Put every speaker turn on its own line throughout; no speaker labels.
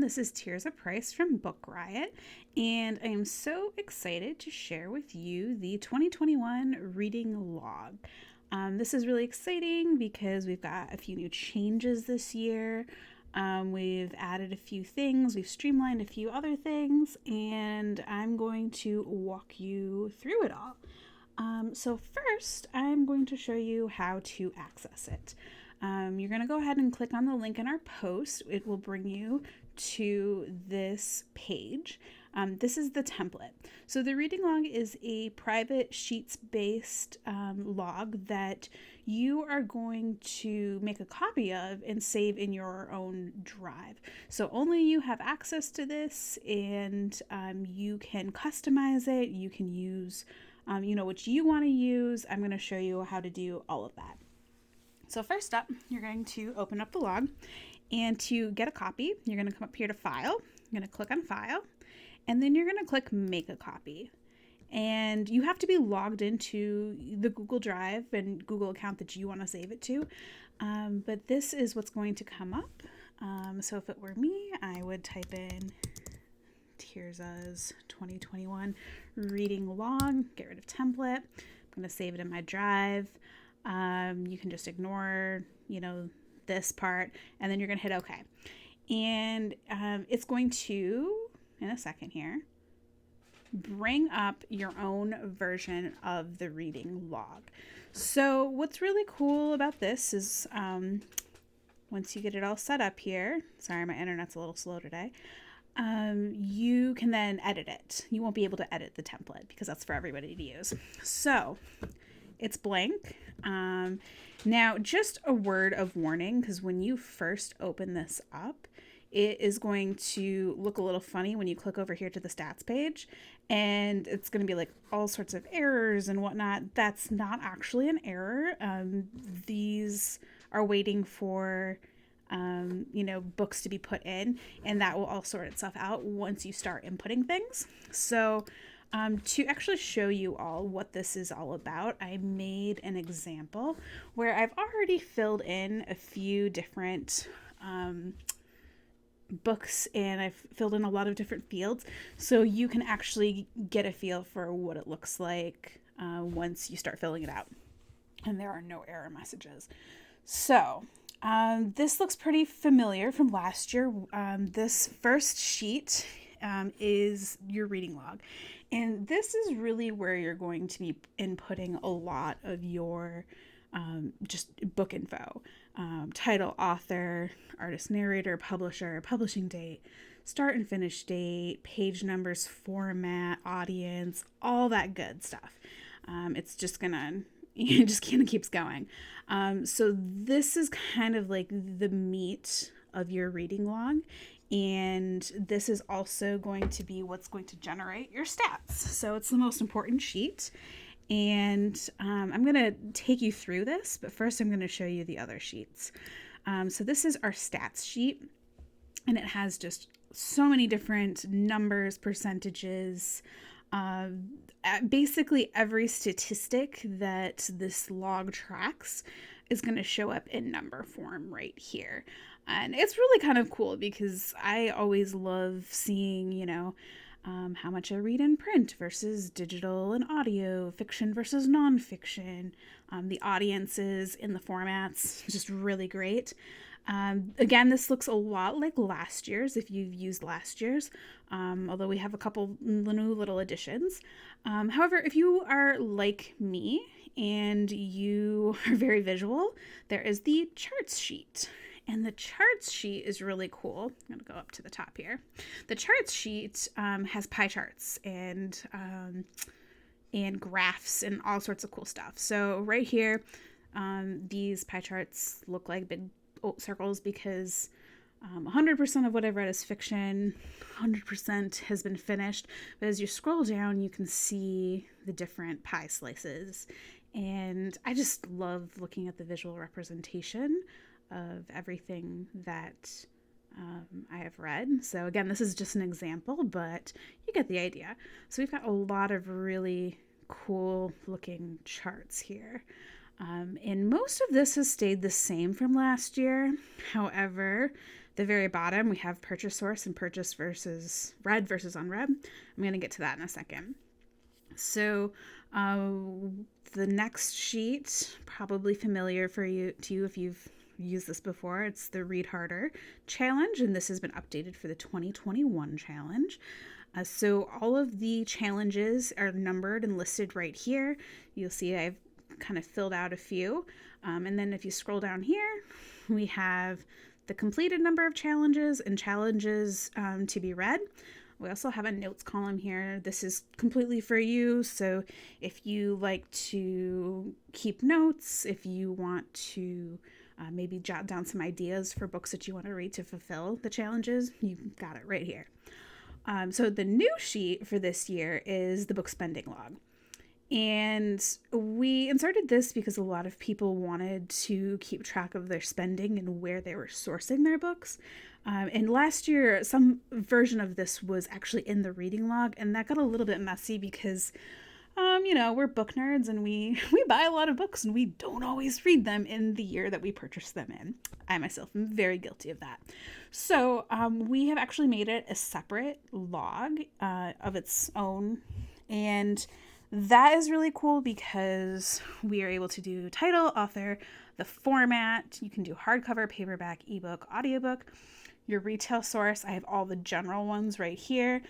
This is Tears of Price from Book Riot, and I am so excited to share with you the 2021 reading log. This is really exciting because we've got a few new changes this year. We've added a few things, we've streamlined a few other things, and I'm going to walk you through it all. So first, I'm going to show you how to access it. You're going to go ahead and click on the link in our post. It will bring you to this page. This is the template. So the reading log is a private sheets-based log that you are going to make a copy of and save in your own drive. So only you have access to this, and you can customize it. You can use which you want to use. I'm going to show you how to do all of that. So first up, you're going to open up the log, and to get a copy, you're going to come up here to File. You're going to click on File, and then you're going to click Make a Copy. And you have to be logged into the Google Drive and Google account that you want to save it to. But this is what's going to come up. So if it were me, I would type in Tears' 2021 reading log, get rid of template. I'm going to save it in my drive. You can just ignore, this part, and then you're going to hit OK. And it's going to, in a second here, bring up your own version of the reading log. So what's really cool about this is once you get it all set up here, sorry, my internet's a little slow today, you can then edit it. You won't be able to edit the template because that's for everybody to use. So it's blank. Now, just a word of warning, because when you first open this up, it is going to look a little funny when you click over here to the stats page, and it's going to be like all sorts of errors and whatnot. That's not actually an error. These are waiting for books to be put in, and that will all sort itself out once you start inputting things. So to actually show you all what this is all about, I made an example where I've already filled in a few different books, and I've filled in a lot of different fields, so you can actually get a feel for what it looks like once you start filling it out. And there are no error messages. So this looks pretty familiar from last year. This first sheet is your reading log. And this is really where you're going to be inputting a lot of your just book info. Title, author, artist, narrator, publisher, publishing date, start and finish date, page numbers, format, audience, all that good stuff. It's just gonna, it just kind of keeps going. So this is kind of like the meat of your reading log. And this is also going to be what's going to generate your stats. So it's the most important sheet. And I'm going to take you through this, but first I'm going to show you the other sheets. So this is our stats sheet, and it has just so many different numbers, percentages, basically every statistic that this log tracks is going to show up in number form right here. And it's really kind of cool because I always love seeing, how much I read in print versus digital and audio, fiction versus nonfiction, the audiences in the formats, just really great. Again, this looks a lot like last year's if you've used last year's, although we have a couple new little additions. However, if you are like me and you are very visual, there is the charts sheet. And the charts sheet is really cool. I'm going to go up to the top here. The charts sheet has pie charts and graphs and all sorts of cool stuff. So right here, these pie charts look like big circles because 100% of what I've read is fiction, 100% has been finished. But as you scroll down, you can see the different pie slices. And I just love looking at the visual representation of everything that I have read. So again, this is just an example, but you get the idea. So we've got a lot of really cool looking charts here. And most of this has stayed the same from last year. However, the very bottom, we have purchase source and purchase versus read versus unread. I'm going to get to that in a second. So the next sheet, probably familiar to you if you've used this before. It's the Read Harder challenge, and this has been updated for the 2021 challenge. So all of the challenges are numbered and listed right here. You'll see I've kind of filled out a few. And then if you scroll down here, we have the completed number of challenges and challenges to be read. We also have a notes column here. This is completely for you. So if you like to keep notes, if you want to maybe jot down some ideas for books that you want to read to fulfill the challenges, you've got it right here. So the new sheet for this year is the book spending log. And we inserted this because a lot of people wanted to keep track of their spending and where they were sourcing their books. And last year, some version of this was actually in the reading log, and that got a little bit messy because, we're book nerds and we buy a lot of books and we don't always read them in the year that we purchase them in. I myself am very guilty of that. So we have actually made it a separate log of its own, and that is really cool because we are able to do title, author, the format. You can do hardcover, paperback, ebook, audiobook, your retail source. I have all the general ones right here.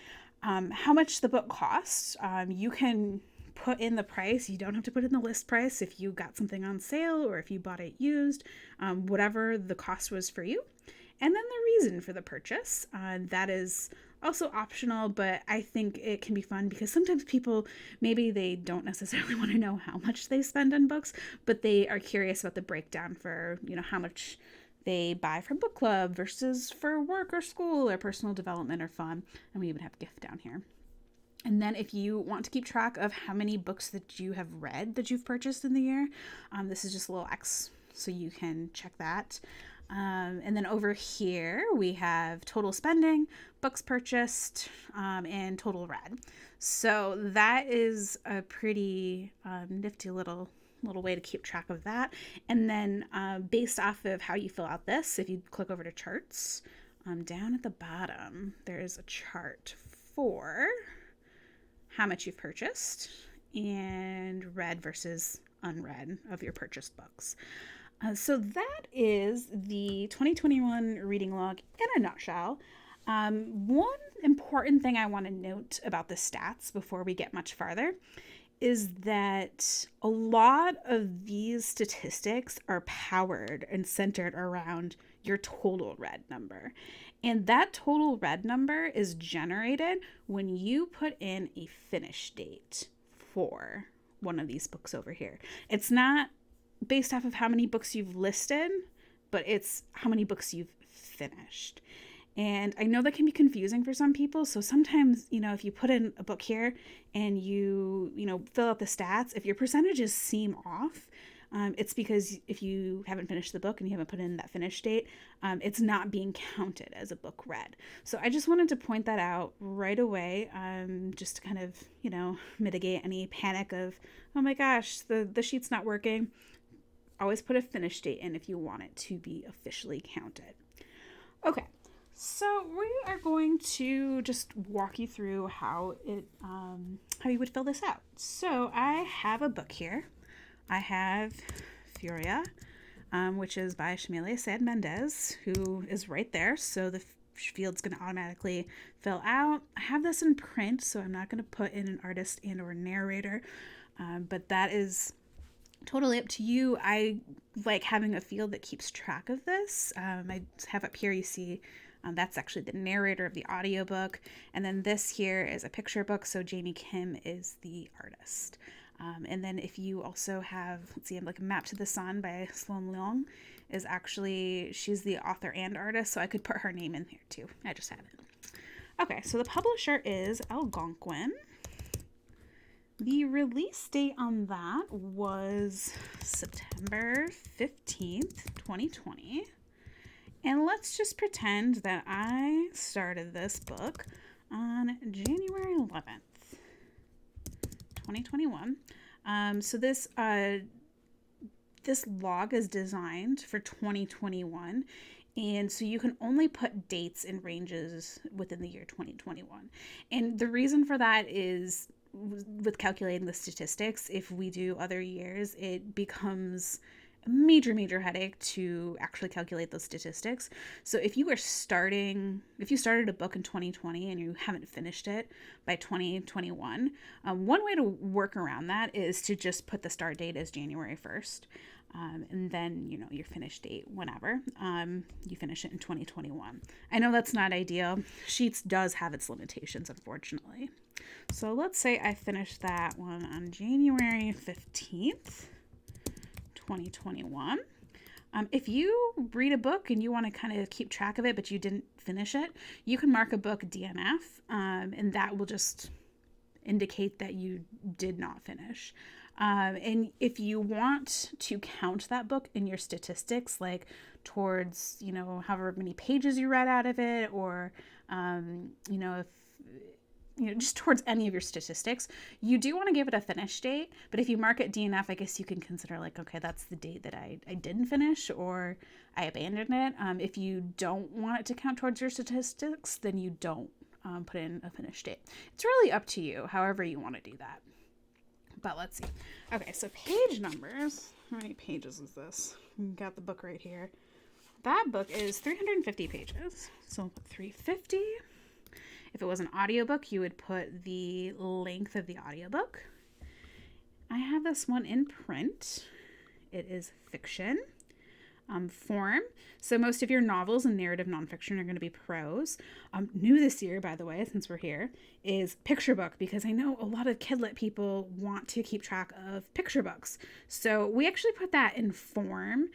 How much the book costs. You can put in the price. You don't have to put in the list price if you got something on sale or if you bought it used, whatever the cost was for you. And then the reason for the purchase. That is also optional, but I think it can be fun because sometimes people, maybe they don't necessarily want to know how much they spend on books, but they are curious about the breakdown for, how much they buy from book club versus for work or school or personal development or fun. And we even have gift down here. And then if you want to keep track of how many books that you have read that you've purchased in the year, this is just a little X, so you can check that. And then over here we have total spending, books purchased, and total read. So that is a pretty nifty little way to keep track of that. And then based off of how you fill out this, if you click over to charts, down at the bottom there is a chart for how much you've purchased and read versus unread of your purchased books. So that is the 2021 reading log in a nutshell. One important thing I want to note about the stats before we get much farther is that a lot of these statistics are powered and centered around your total read number. And that total read number is generated when you put in a finish date for one of these books over here. It's not based off of how many books you've listed, but it's how many books you've finished. And I know that can be confusing for some people. So sometimes, if you put in a book here and you fill out the stats, if your percentages seem off, it's because if you haven't finished the book and you haven't put in that finish date, it's not being counted as a book read. So I just wanted to point that out right away, just to kind of, mitigate any panic of, oh my gosh, the sheet's not working. Always put a finish date in if you want it to be officially counted. Okay, so we are going to just walk you through how you would fill this out. So I have a book here. I have Furia, which is by Shamilia Sad Mendez, who is right there. So the field's going to automatically fill out. I have this in print, so I'm not going to put in an artist and or narrator, but that is totally up to you. I like having a field that keeps track of this. I have up here, you see, that's actually the narrator of the audiobook. And then this here is a picture book. So Jamie Kim is the artist. And then if you also have, let's see, I'm like Map to the Sun by Sloan Leong is actually, she's the author and artist. So I could put her name in here too. I just haven't. Okay, so the publisher is Algonquin. The release date on that was September 15th, 2020. And let's just pretend that I started this book on January 11th, 2021. So this log is designed for 2021. And so you can only put dates and ranges within the year 2021. And the reason for that is with calculating the statistics, if we do other years, it becomes a major headache to actually calculate those statistics. So if you started a book in 2020 and you haven't finished it by 2021, one way to work around that is to just put the start date as January 1st. And then, your finish date whenever you finish it in 2021. I know that's not ideal. Sheets does have its limitations, unfortunately. So let's say I finished that one on January 15th, 2021. If you read a book and you want to kind of keep track of it, but you didn't finish it, you can mark a book DNF, and that will just indicate that you did not finish. And if you want to count that book in your statistics, like towards, however many pages you read out of it, or, if, just towards any of your statistics, you do want to give it a finish date. But if you mark it DNF, I guess you can consider like, okay, that's the date that I didn't finish or I abandoned it. If you don't want it to count towards your statistics, then you don't put in a finish date. It's really up to you, however you want to do that. But let's see. Okay, so page numbers. How many pages is this? We've got the book right here. That book is 350 pages. So we'll put 350. If it was an audiobook, you would put the length of the audiobook. I have this one in print. It is fiction. Form. So most of your novels and narrative nonfiction are going to be prose. New this year, by the way, since we're here, is picture book, because I know a lot of kidlit people want to keep track of picture books. So we actually put that in form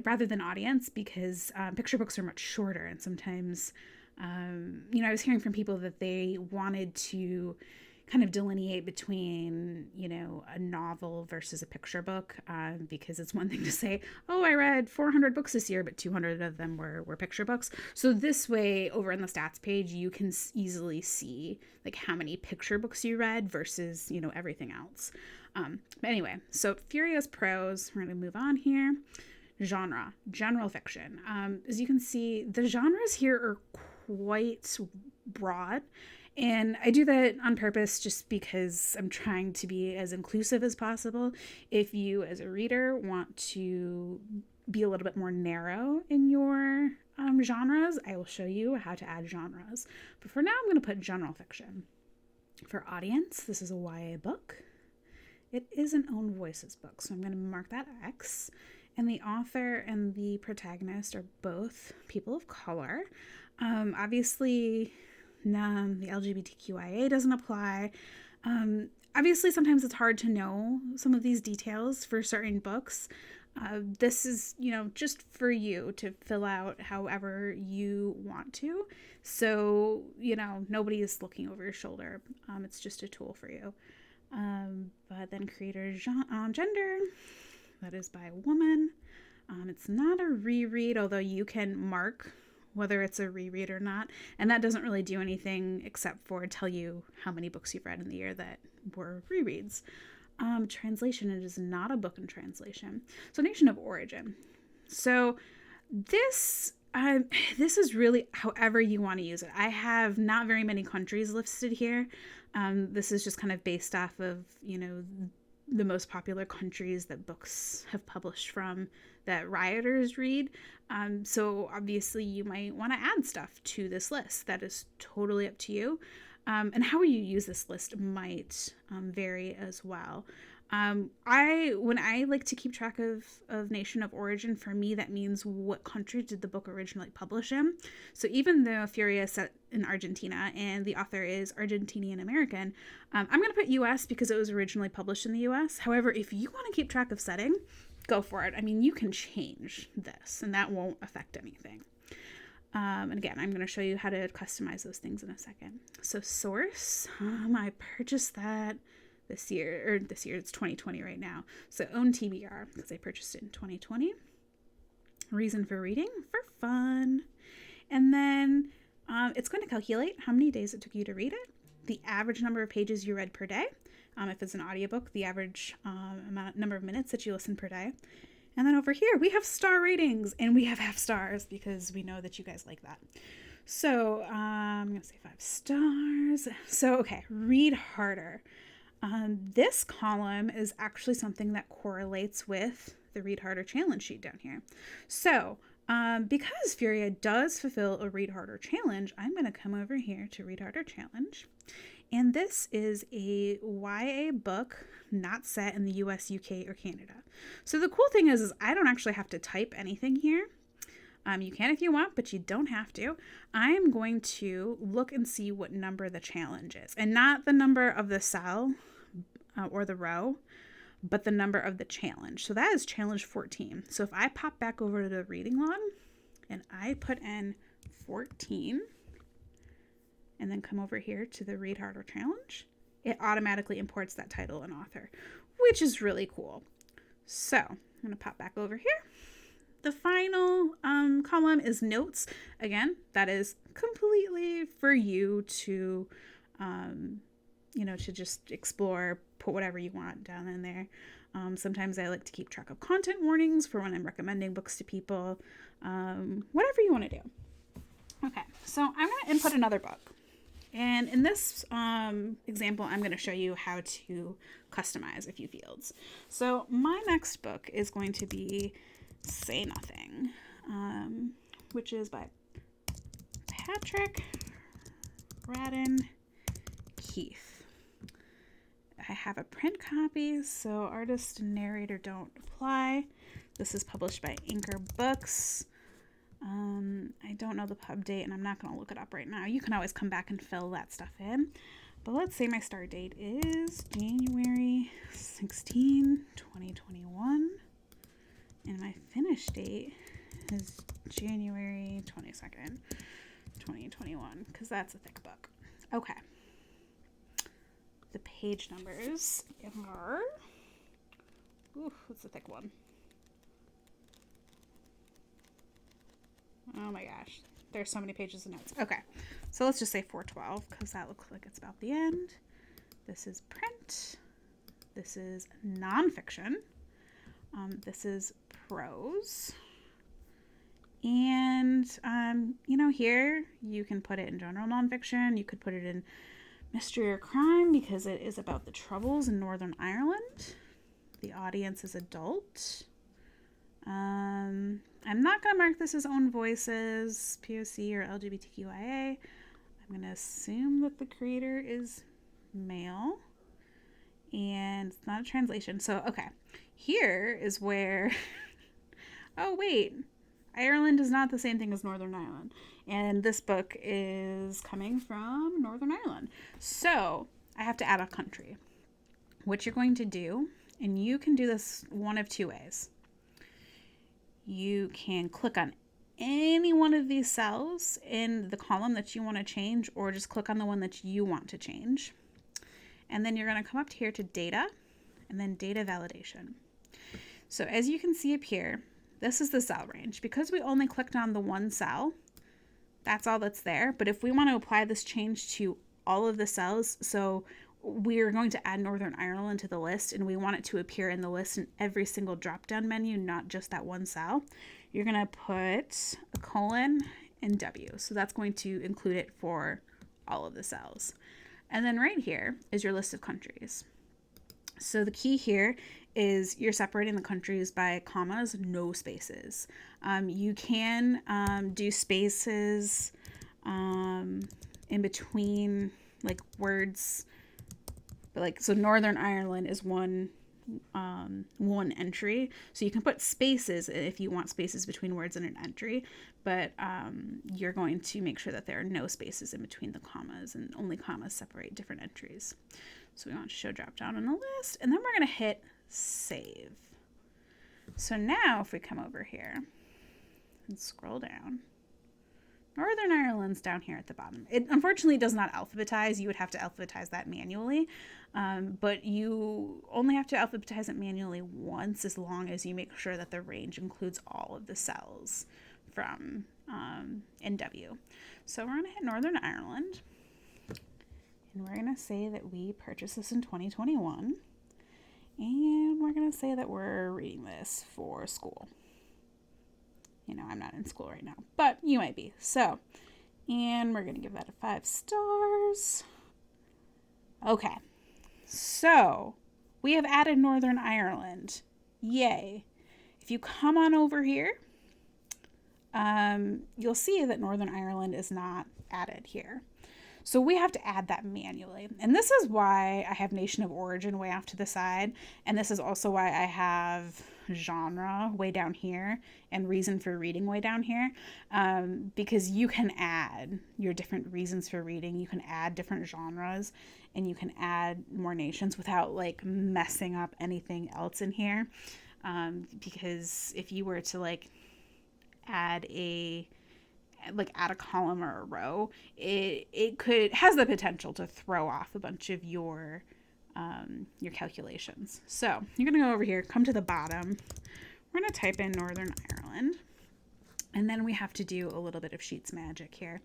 rather than audience, because picture books are much shorter, and sometimes, I was hearing from people that they wanted to kind of delineate between, a novel versus a picture book, because it's one thing to say, oh, I read 400 books this year, but 200 of them were picture books. So this way, over in the stats page, you can easily see like how many picture books you read versus, everything else. But anyway, so Furious prose, we're going to move on here. Genre, general fiction. As you can see, the genres here are quite broad. And I do that on purpose just because I'm trying to be as inclusive as possible. If you, as a reader, want to be a little bit more narrow in your genres, I will show you how to add genres. But for now, I'm going to put general fiction. For audience, this is a YA book. It is an own voices book, so I'm going to mark that X. And the author and the protagonist are both people of color. Obviously, the LGBTQIA doesn't apply. Obviously, sometimes it's hard to know some of these details for certain books. This is, just for you to fill out however you want to. So, nobody is looking over your shoulder. It's just a tool for you. But then creator gender, that is by a woman. It's not a reread, although you can mark whether it's a reread or not. And that doesn't really do anything except for tell you how many books you've read in the year that were rereads. Translation, it is not a book in translation. So nation of origin. So this is really however you want to use it. I have not very many countries listed here. This is just kind of based off of, the most popular countries that books have published from that rioters read. So obviously you might want to add stuff to this list. That is totally up to you. And how you use this list might vary as well. When I like to keep track of nation of origin, for me, that means what country did the book originally publish in. So even though Furia is set in Argentina and the author is Argentinian American, I'm going to put US because it was originally published in the US. However, if you want to keep track of setting, go for it. I mean, you can change this and that won't affect anything. And again, I'm going to show you how to customize those things in a second. So source, I purchased that this year, it's 2020 right now. So own TBR, because I purchased it in 2020. Reason for reading, for fun. And then it's going to calculate how many days it took you to read it, the average number of pages you read per day. If it's an audiobook, the average number of minutes that you listen per day. And then over here, we have star ratings, and we have half stars because we know that you guys like that. So I'm going to say 5 stars. So, okay, read harder. This column is actually something that correlates with the Read Harder challenge sheet down here. So because Furia does fulfill a Read Harder challenge, I'm going to come over here to Read Harder challenge. And this is a YA book not set in the US, UK, or Canada. So the cool thing is I don't actually have to type anything here. You can if you want, but you don't have to. I'm going to look and see what number the challenge is. And not the number of the cell or the row, but the number of the challenge. So that is challenge 14. So if I pop back over to the reading log and I put in 14 and then come over here to the Read Harder challenge, it automatically imports that title and author, which is really cool. So I'm going to pop back over here. The final column is notes. Again, that is completely for you to, to just explore, put whatever you want down in there. Sometimes I like to keep track of content warnings for when I'm recommending books to people, whatever you want to do. Okay, so I'm going to input another book. And in this example, I'm going to show you how to customize a few fields. So my next book is going to be Say Nothing, which is by Patrick Radden Keefe. I have a print copy, so artist and narrator don't apply. This is published by Anchor Books. I don't know the pub date, and I'm not going to look it up right now. You can always come back and fill that stuff in. But let's say my start date is January 16, 2021. And my finish date is January 22nd, 2021, because that's a thick book. Okay. The page numbers are... Ooh, what's the thick one? Oh my gosh. There's so many pages of notes. Okay. So let's just say 412, because that looks like it's about the end. This is print. This is nonfiction. This is prose. And, here you can put it in general nonfiction. You could put it in mystery or crime because it is about the Troubles in Northern Ireland. The audience is adult. I'm not going to mark this as own voices, POC, or LGBTQIA. I'm going to assume that the creator is male. And it's not a translation. So, okay. Here is where... oh, wait. Ireland is not the same thing as Northern Ireland. And this book is coming from Northern Ireland. So, I have to add a country. What you're going to do, and you can do this one of two ways. You can click on any one of these cells in the column that you want to change, or just click on the one that you want to change. And then you're going to come up here to data, and then data validation. So as you can see up here, this is the cell range. Because we only clicked on the one cell, that's all that's there. But if we want to apply this change to all of the cells, so we're going to add Northern Ireland to the list, and we want it to appear in the list in every single drop-down menu, not just that one cell, you're going to put a colon and W. So that's going to include it for all of the cells. And then right here is your list of countries. So the key here is you're separating the countries by commas, no spaces. You can do spaces in between like words, but like, so Northern Ireland is one entry. So you can put spaces if you want spaces between words in an entry, but you're going to make sure that there are no spaces in between the commas, and only commas separate different entries. So we want to show drop down on the list, and then we're going to hit save. So now if we come over here and scroll down, Northern Ireland's down here at the bottom. It unfortunately does not alphabetize. You would have to alphabetize that manually, but you only have to alphabetize it manually once, as long as you make sure that the range includes all of the cells from NW. So we're going to hit Northern Ireland, and we're going to say that we purchased this in 2021, And we're going to say that we're reading this for school. I'm not in school right now, but you might be. So, and we're going to give that a 5 stars. Okay, so we have added Northern Ireland. Yay. If you come on over here, you'll see that Northern Ireland is not added here. So we have to add that manually. And this is why I have nation of origin way off to the side. And this is also why I have genre way down here and reason for reading way down here. Because you can add your different reasons for reading. You can add different genres and you can add more nations without like messing up anything else in here. Because if you were to add a column or a row, it has the potential to throw off a bunch of your calculations. So you're gonna go over here, come to the bottom. We're gonna type in Northern Ireland, and then we have to do a little bit of Sheets magic here.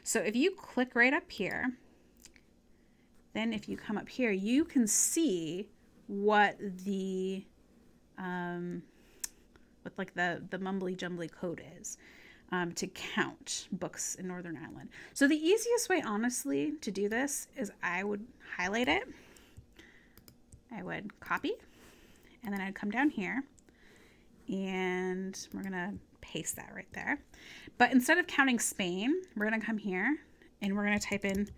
So if you click right up here, then if you come up here, you can see what the the mumbly jumbly code is. To count books in Northern Ireland. So the easiest way, honestly, to do this is I would highlight it. I would copy, and then I'd come down here, and we're going to paste that right there. But instead of counting Spain, we're going to come here, and we're going to type in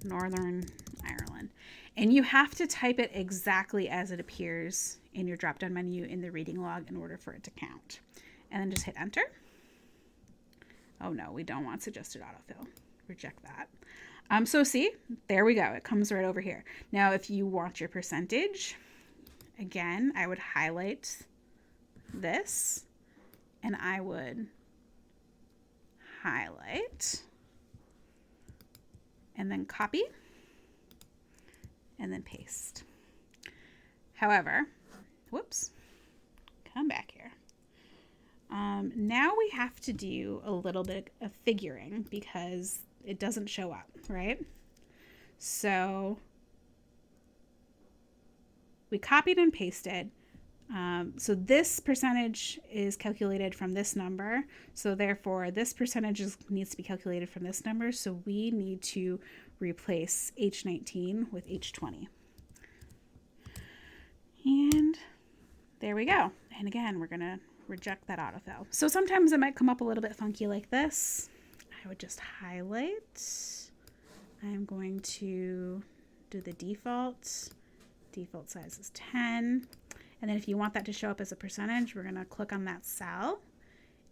Northern Ireland. And you have to type it exactly as it appears in your drop-down menu in the reading log in order for it to count. And then just hit enter. Oh no, we don't want suggested autofill. Reject that. So see, there we go. It comes right over here. Now, if you want your percentage, again, I would highlight this and I would highlight and then copy and then paste. However, whoops, come back here. Now we have to do a little bit of figuring because it doesn't show up, right? So we copied and pasted. So this percentage is calculated from this number. So therefore this percentage needs to be calculated from this number. So we need to replace H19 with H20. And there we go. And again, we're going to reject that autofill. So sometimes it might come up a little bit funky like this. I would just highlight. I'm going to do the default. Default size is 10. And then if you want that to show up as a percentage, we're going to click on that cell.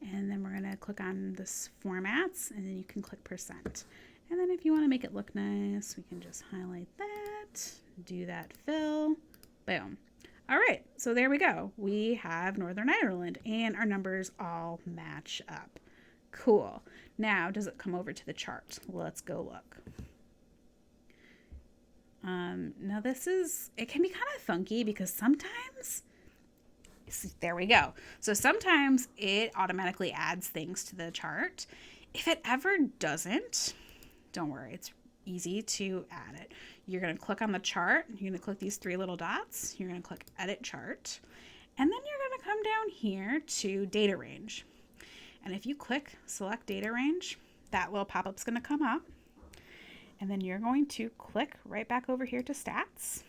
And then we're going to click on this formats. And then you can click percent. And then if you want to make it look nice, we can just highlight that. Do that fill. Boom. All right, so there we go. We have Northern Ireland and our numbers all match up. Cool. Now, does it come over to the chart? Let's go look. Now it can be kind of funky because sometimes, there we go. So sometimes it automatically adds things to the chart. If it ever doesn't, don't worry, it's easy to add it. You're going to click on the chart. You're going to click these 3 little dots. You're going to click edit chart. And then you're going to come down here to data range. And if you click select data range, that little pop-up's going to come up. And then you're going to click right back over here to stats.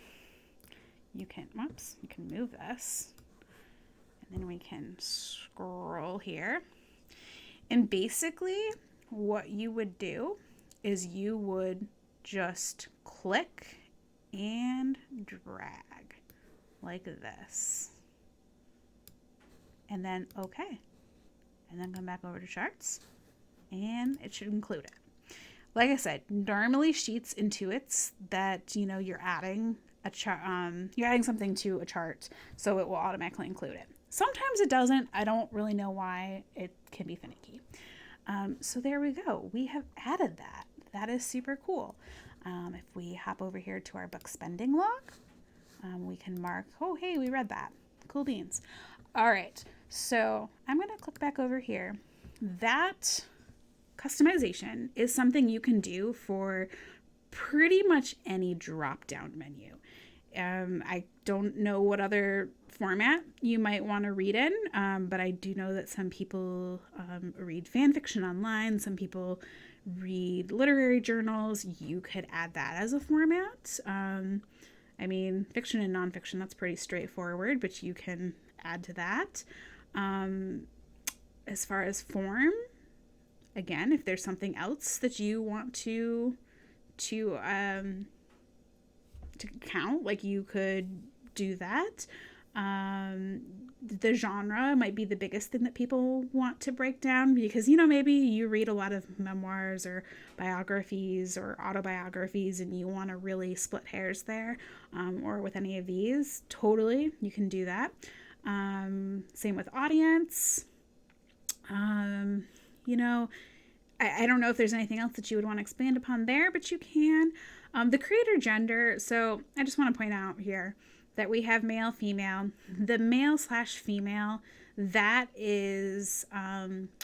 You can move this. And then we can scroll here. And basically what you would do is you would just click and drag like this. And then okay. And then come back over to charts and it should include it. Like I said, normally Sheets intuits that you're adding a chart, you're adding something to a chart, so it will automatically include it. Sometimes it doesn't. I don't really know why. It can be finicky. So there we go. We have added that. That is super cool. If we hop over here to our book spending log, we can mark, oh, hey, we read that. Cool beans. All right. So I'm going to click back over here. That customization is something you can do for pretty much any drop-down menu. I don't know what other format you might want to read in, but I do know that some people read fan fiction online. Some people read literary journals. You could add that as a format. I mean, fiction and nonfiction, that's pretty straightforward, but you can add to that. As far as form, again, if there's something else that you want to count, like you could do that. The genre might be the biggest thing that people want to break down because, maybe you read a lot of memoirs or biographies or autobiographies and you want to really split hairs there, or with any of these. Totally, you can do that. Same with audience. I don't know if there's anything else that you would want to expand upon there, but you can. The creator gender, so I just want to point out here that we have male, female. The male/female, that is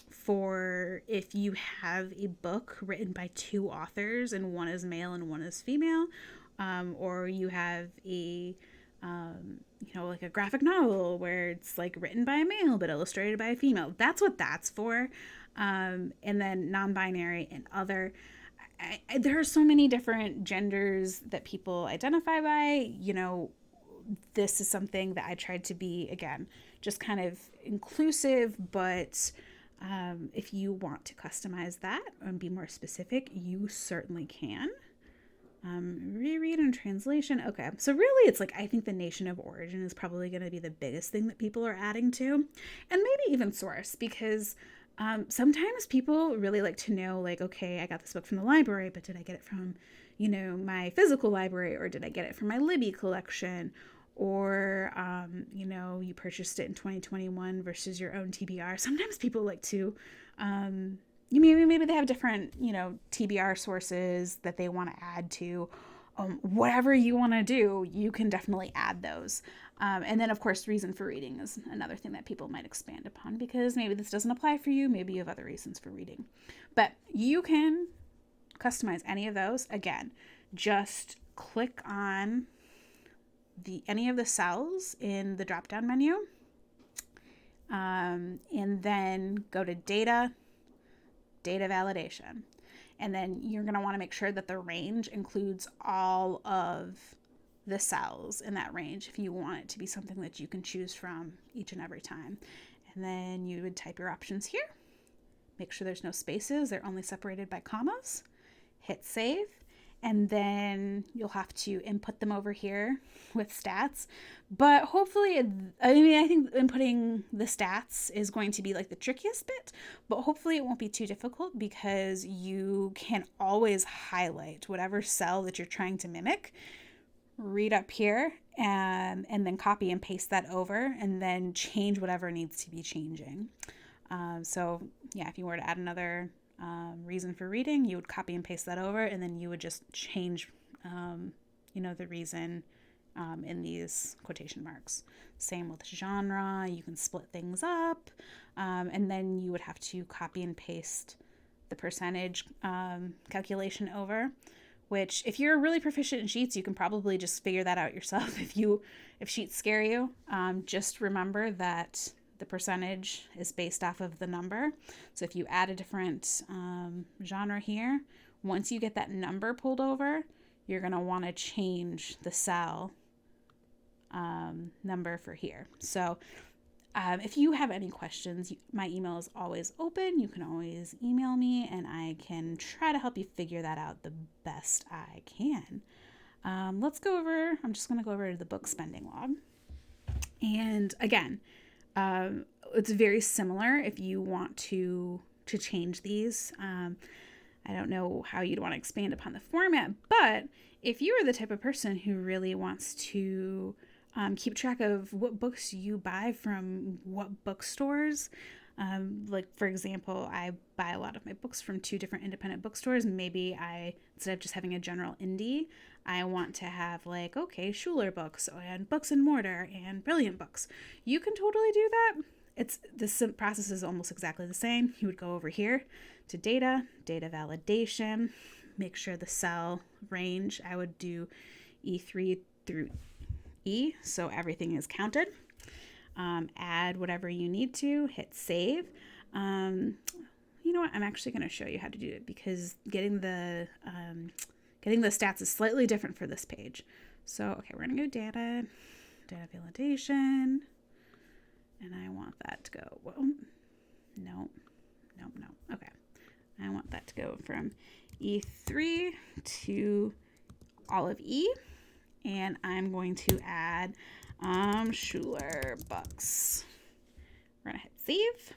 for if you have a book written by two authors and one is male and one is female, or you have a like a graphic novel where it's like written by a male but illustrated by a female. That's what that's for. And then non-binary and other. There are so many different genders that people identify by. This is something that I tried to be, again, just kind of inclusive, but if you want to customize that and be more specific, you certainly can. Reread and translation. Okay, so really it's like, I think the nation of origin is probably going to be the biggest thing that people are adding to, and maybe even source, because sometimes people really like to know, like, okay, I got this book from the library, but did I get it from, my physical library, or did I get it from my Libby collection, or, you purchased it in 2021 versus your own TBR. Sometimes people like to, maybe they have different, TBR sources that they want to add to. Whatever you want to do, you can definitely add those. And then, of course, reason for reading is another thing that people might expand upon, because maybe this doesn't apply for you. Maybe you have other reasons for reading. But you can customize any of those. Again, just click on any of the cells in the drop-down menu, and then go to data validation. And then you're going to want to make sure that the range includes all of the cells in that range if you want it to be something that you can choose from each and every time. And then you would type your options here. Make sure there's no spaces. They're only separated by commas. Hit save. And then you'll have to input them over here with stats. But hopefully, I think inputting the stats is going to be like the trickiest bit, but hopefully it won't be too difficult, because you can always highlight whatever cell that you're trying to mimic, read up here, and then copy and paste that over, and then change whatever needs to be changing. So yeah, if you were to add another reason for reading, you would copy and paste that over, and then you would just change, the reason in these quotation marks. Same with genre. You can split things up, and then you would have to copy and paste the percentage calculation over, which if you're really proficient in Sheets, you can probably just figure that out yourself. If Sheets scare you, just remember that the percentage is based off of the number. So if you add a different genre here, once you get that number pulled over, you're going to want to change the cell number for here. So if you have any questions, my email is always open. You can always email me, and I can try to help you figure that out the best I can. I'm just going to go over to the book spending log. And again, it's very similar if you want to change these. I don't know how you'd want to expand upon the format, but if you are the type of person who really wants to keep track of what books you buy from what bookstores, like for example, I buy a lot of my books from 2 different independent bookstores. Maybe instead of just having a general indie, I want to have Schuler Books and Books and Mortar and Brilliant Books. You can totally do that. This process is almost exactly the same. You would go over here to data validation, make sure the cell range, I would do E3 through E, so everything is counted. Add whatever you need to, hit save. You know what? I'm actually going to show you how to do it because getting the stats is slightly different for this page. So, okay, we're going to go data validation, and I want that to go, well, no. Okay, I want that to go from E3 to all of E, and I'm going to add Schuler books. We're going to hit save.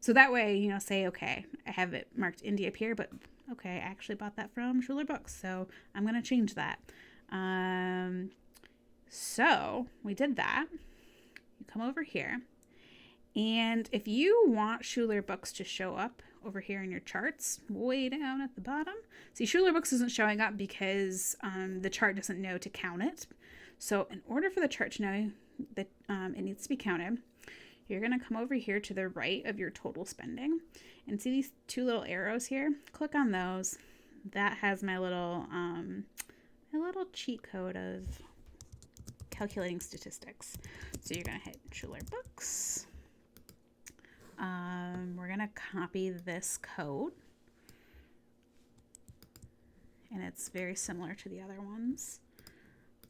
So that way, say, okay, I have it marked indie up here, but okay, I actually bought that from Schuler Books, so I'm going to change that. So we did that. You come over here, and if you want Schuler Books to show up over here in your charts, way down at the bottom, see, Schuler Books isn't showing up because the chart doesn't know to count it. So in order for the chart to know that it needs to be counted, you're going to come over here to the right of your total spending and see these two little arrows here. Click on those. That has my little cheat code of calculating statistics. So you're going to hit Schuler Books. We're going to copy this code, and it's very similar to the other ones.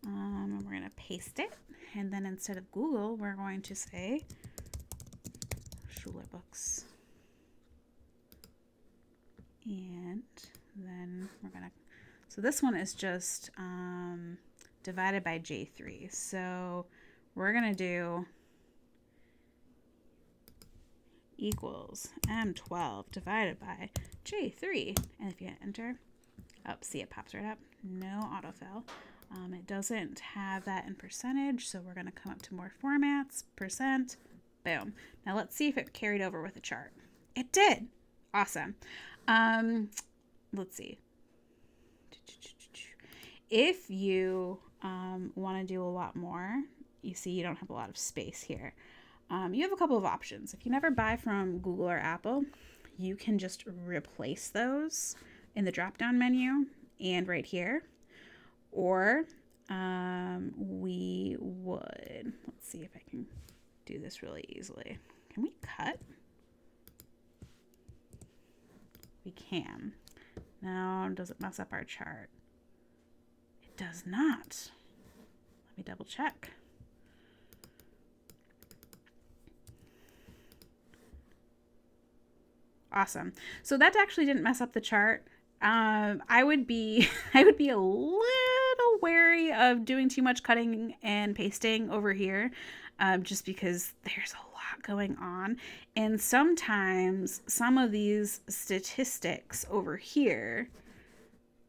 And we're going to paste it, and then instead of Google, we're going to say Schuler Books. And then we're going to, so this one is just divided by J3. So we're going to do equals M12 divided by J3. And if you hit enter, see, it pops right up. No autofill. It doesn't have that in percentage, so we're going to come up to more formats, percent, boom. Now let's see if it carried over with the chart. It did. Awesome. Let's see. If you want to do a lot more, you see you don't have a lot of space here. You have a couple of options. If you never buy from Google or Apple, you can just replace those in the drop-down menu and right here. Or we would, let's see if I can do this really easily. Can we cut? We can. Now, does it mess up our chart? It does not. Let me double check. Awesome. So that actually didn't mess up the chart. I would be a little wary of doing too much cutting and pasting over here, just because there's a lot going on. And sometimes some of these statistics over here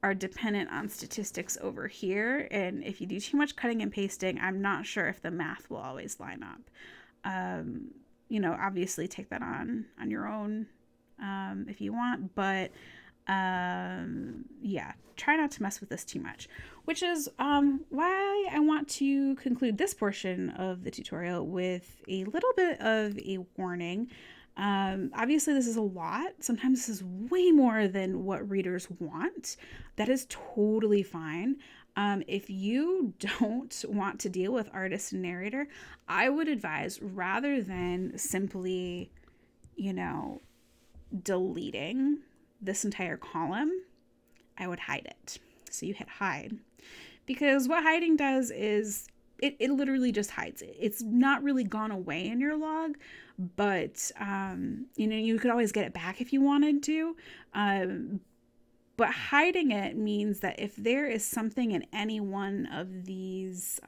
are dependent on statistics over here. And if you do too much cutting and pasting, I'm not sure if the math will always line up. Obviously take that on your own if you want, but yeah, try not to mess with this too much, which is why I want to conclude this portion of the tutorial with a little bit of a warning. Obviously this is a lot. Sometimes this is way more than what readers want. That is totally fine. If you don't want to deal with artist and narrator, I would advise, rather than simply, deleting this entire column, I would hide it. So you hit hide, because what hiding does is it literally just hides it. It's not really gone away in your log, but you could always get it back if you wanted to. But hiding it means that if there is something in any one of these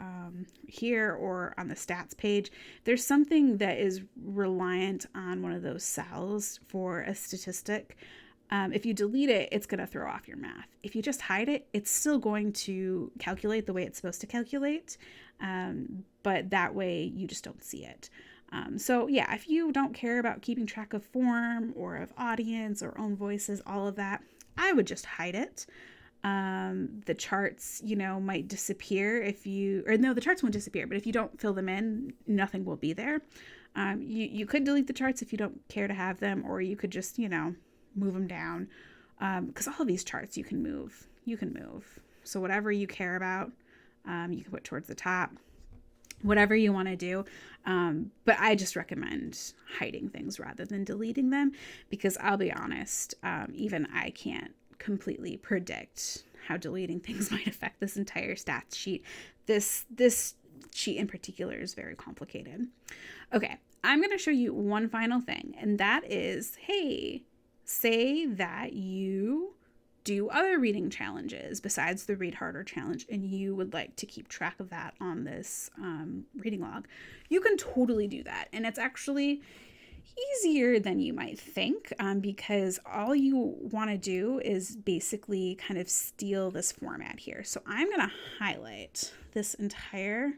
here or on the stats page, there's something that is reliant on one of those cells for a statistic. If you delete it, it's going to throw off your math. If you just hide it, it's still going to calculate the way it's supposed to calculate. But that way you just don't see it. So yeah, if you don't care about keeping track of form or of audience or own voices, all of that, I would just hide it. The charts, might disappear the charts won't disappear, but if you don't fill them in, nothing will be there. You could delete the charts if you don't care to have them, or you could just, move them down. Because all of these charts you can move. So whatever you care about, You can put towards the top, whatever you want to do. But I just recommend hiding things rather than deleting them, because I'll be honest, even I can't completely predict how deleting things might affect this entire stats sheet. This sheet in particular is very complicated. Okay, I'm going to show you one final thing, and that is, hey, say that you do other reading challenges besides the Read Harder challenge, and you would like to keep track of that on this reading log. You can totally do that, and it's actually easier than you might think, because all you want to do is basically kind of steal this format here. So I'm going to highlight this entire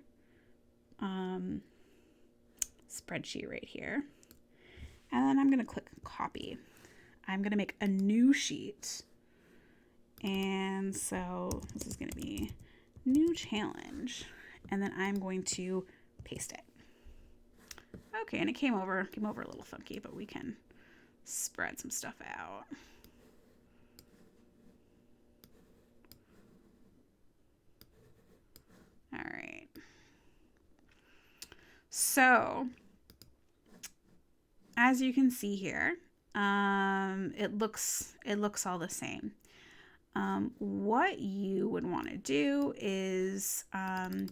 spreadsheet right here, and then I'm going to click copy. I'm going to make a new sheet, and so this is going to be new challenge, and then I'm going to paste it. Okay, and it came over a little funky, but we can spread some stuff out. All right. So, as you can see here, it looks all the same. What you would want to do is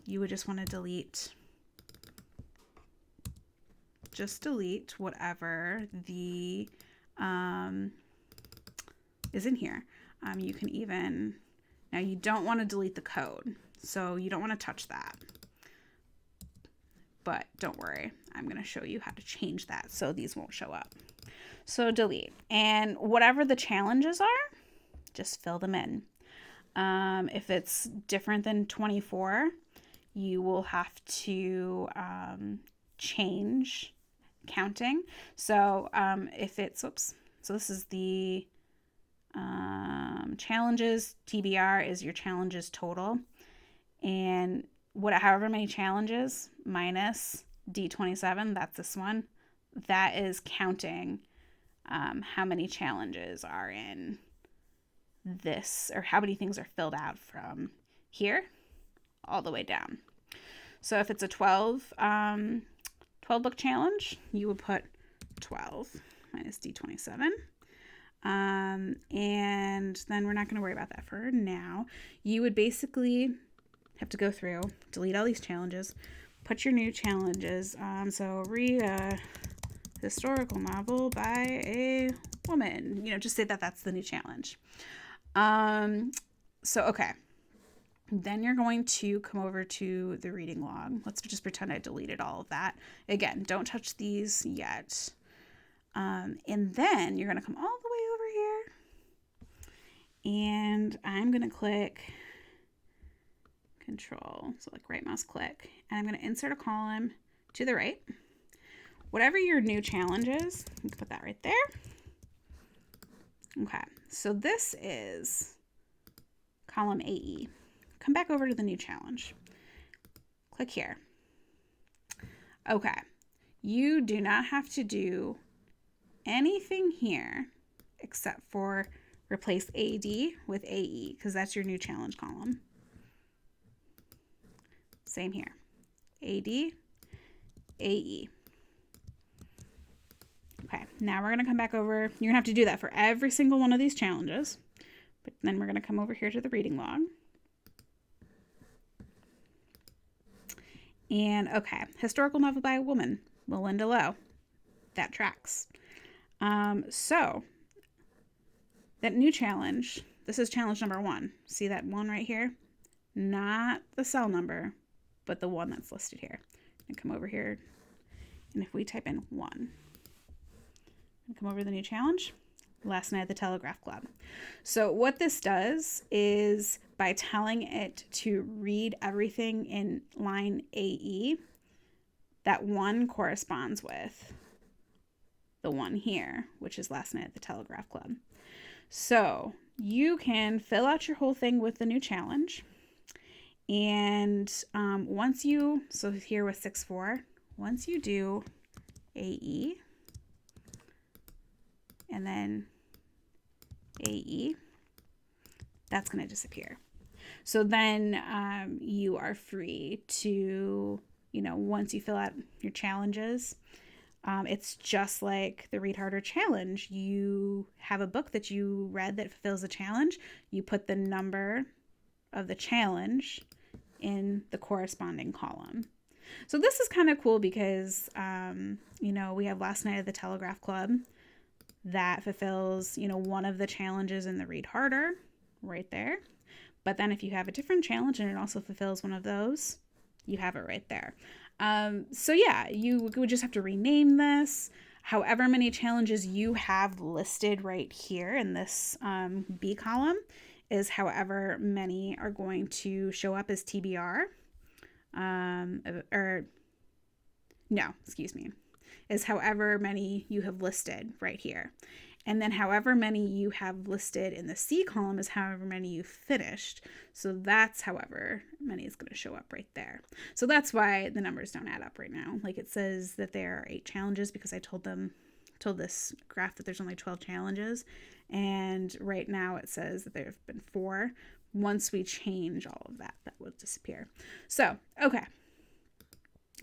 you would just want to delete whatever the is in here. You can even, now you don't want to delete the code, so you don't want to touch that. But don't worry, I'm going to show you how to change that so these won't show up. So delete, and whatever the challenges are, just fill them in. If it's different than 24, you will have to change counting. So if it's, so this is the challenges, TBR is your challenges total, and however many challenges minus D27, that's this one, that is counting how many challenges are in this, or how many things are filled out from here all the way down. So if it's a 12 book challenge, you would put 12 minus D27. And then we're not going to worry about that for now. You would basically have to go through, delete all these challenges, put your new challenges. So read a historical novel by a woman. Just say that that's the new challenge. So, okay. Then you're going to come over to the reading log. Let's just pretend I deleted all of that. Again, don't touch these yet. And then you're going to come all the way over here. And I'm going to click Control, so like right mouse click. And I'm going to insert a column to the right. Whatever your new challenge is, you can put that right there. Okay, so this is column AE. Come back over to the new challenge. Click here. Okay, you do not have to do anything here except for replace AD with AE, because that's your new challenge column. Same here. AD, AE. Okay, now we're going to come back over. You're going to have to do that for every single one of these challenges. But then we're going to come over here to the reading log. And, okay, historical novel by a woman, Melinda Lowe. That tracks. So, that new challenge, this is challenge number 1. See that 1 right here? Not the cell number, but the one that's listed here. And come over here, and if we type in 1, and come over to the new challenge, Last Night at the Telegraph Club. So what this does is, by telling it to read everything in line AE, that 1 corresponds with the 1 here, which is Last Night at the Telegraph Club. So you can fill out your whole thing with the new challenge. And once you, so here with 6-4, once you do AE, and then AE, that's going to disappear. So then you are free to, once you fill out your challenges, it's just like the Read Harder challenge. You have a book that you read that fulfills the challenge. You put the number of the challenge in the corresponding column. So this is kind of cool because, we have Last Night at the Telegraph Club that fulfills, one of the challenges in the Read Harder right there. But then if you have a different challenge and it also fulfills one of those, you have it right there. So yeah, you would just have to rename this. However many challenges you have listed right here in this B column is however many are going to show up as TBR. Is however many you have listed right here. And then however many you have listed in the C column is however many you finished. So that's however many is going to show up right there. So that's why the numbers don't add up right now. Like it says that there are 8 challenges because I told this graph that there's only 12 challenges. And right now it says that there have been 4. Once we change all of that, that will disappear. So, okay.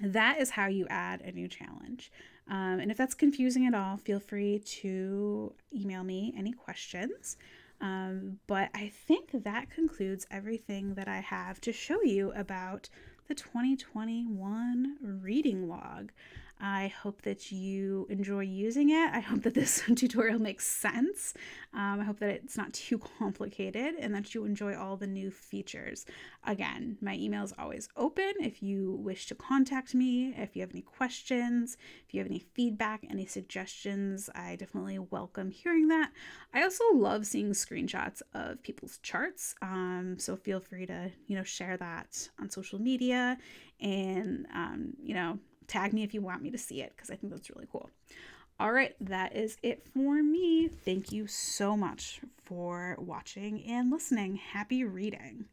That is how you add a new challenge. And if that's confusing at all, feel free to email me any questions. But I think that concludes everything that I have to show you about the 2021 reading log. I hope that you enjoy using it. I hope that this tutorial makes sense. I hope that it's not too complicated and that you enjoy all the new features. Again, my email is always open if you wish to contact me, if you have any questions, if you have any feedback, any suggestions. I definitely welcome hearing that. I also love seeing screenshots of people's charts. So feel free to, share that on social media and, tag me if you want me to see it because I think that's really cool. All right, that is it for me. Thank you so much for watching and listening. Happy reading.